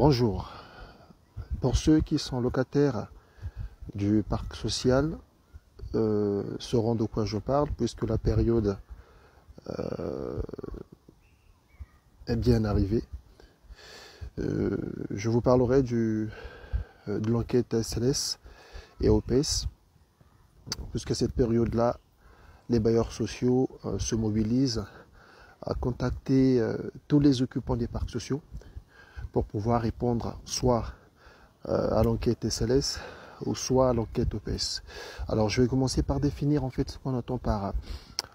Bonjour. Pour ceux qui sont locataires du parc social, sauront de quoi je parle, puisque la période est bien arrivée. Je vous parlerai de l'enquête SLS et OPS, puisque cette période-là, les bailleurs sociaux se mobilisent à contacter tous les occupants des parcs sociaux pour pouvoir répondre soit à l'enquête SLS ou soit à l'enquête OPS. Alors je vais commencer par définir en fait ce qu'on entend par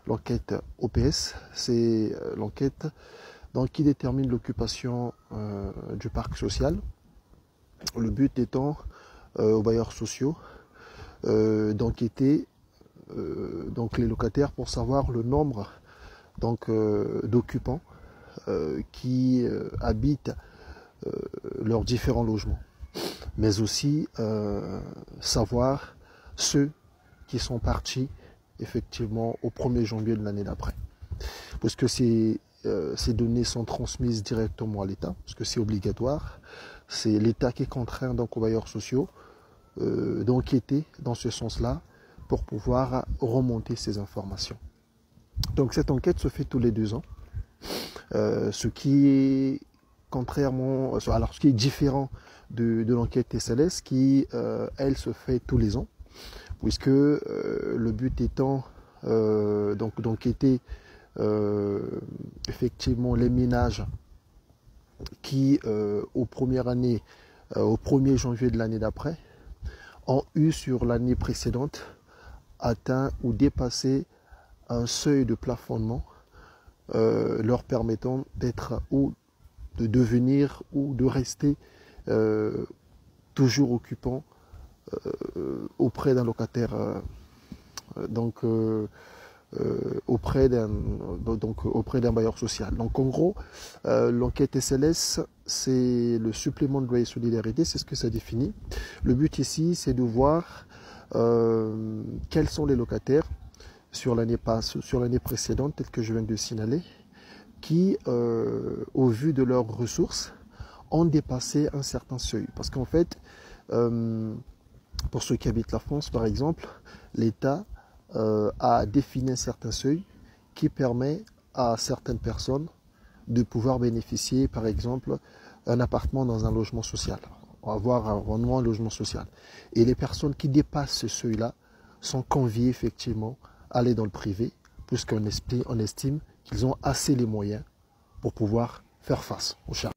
l'enquête OPS. C'est l'enquête qui détermine l'occupation du parc social. Le but étant aux bailleurs sociaux d'enquêter les locataires pour savoir le nombre d'occupants qui habitent leurs différents logements, mais aussi savoir ceux qui sont partis effectivement au 1er janvier de l'année d'après, puisque ces données sont transmises directement à l'État, parce que c'est obligatoire. C'est l'État qui contraint donc aux bailleurs sociaux d'enquêter dans ce sens-là pour pouvoir remonter ces informations. Donc cette enquête se fait tous les 2 ans, ce qui est ce qui est différent de l'enquête SLS qui, elle, se fait tous les ans, puisque le but étant d'enquêter effectivement les ménages qui, aux premières années, au 1er janvier de l'année d'après, ont eu sur l'année précédente atteint ou dépassé un seuil de plafonnement leur permettant d'être ou de devenir ou de rester toujours occupant auprès d'un locataire, auprès d'un bailleur social. Donc en gros, l'enquête SLS, c'est le supplément de loyer solidarité, c'est ce que ça définit. Le but ici, c'est de voir quels sont les locataires sur l'année précédente, tel que je viens de signaler, qui, au vu de leurs ressources, ont dépassé un certain seuil. Parce qu'en fait, pour ceux qui habitent la France, par exemple, l'État a défini un certain seuil qui permet à certaines personnes de pouvoir bénéficier, par exemple, d'un appartement dans un logement social, avoir un logement social. Et les personnes qui dépassent ce seuil-là sont conviées effectivement à aller dans le privé, puisqu'on estime qu'ils ont assez les moyens pour pouvoir faire face aux charges.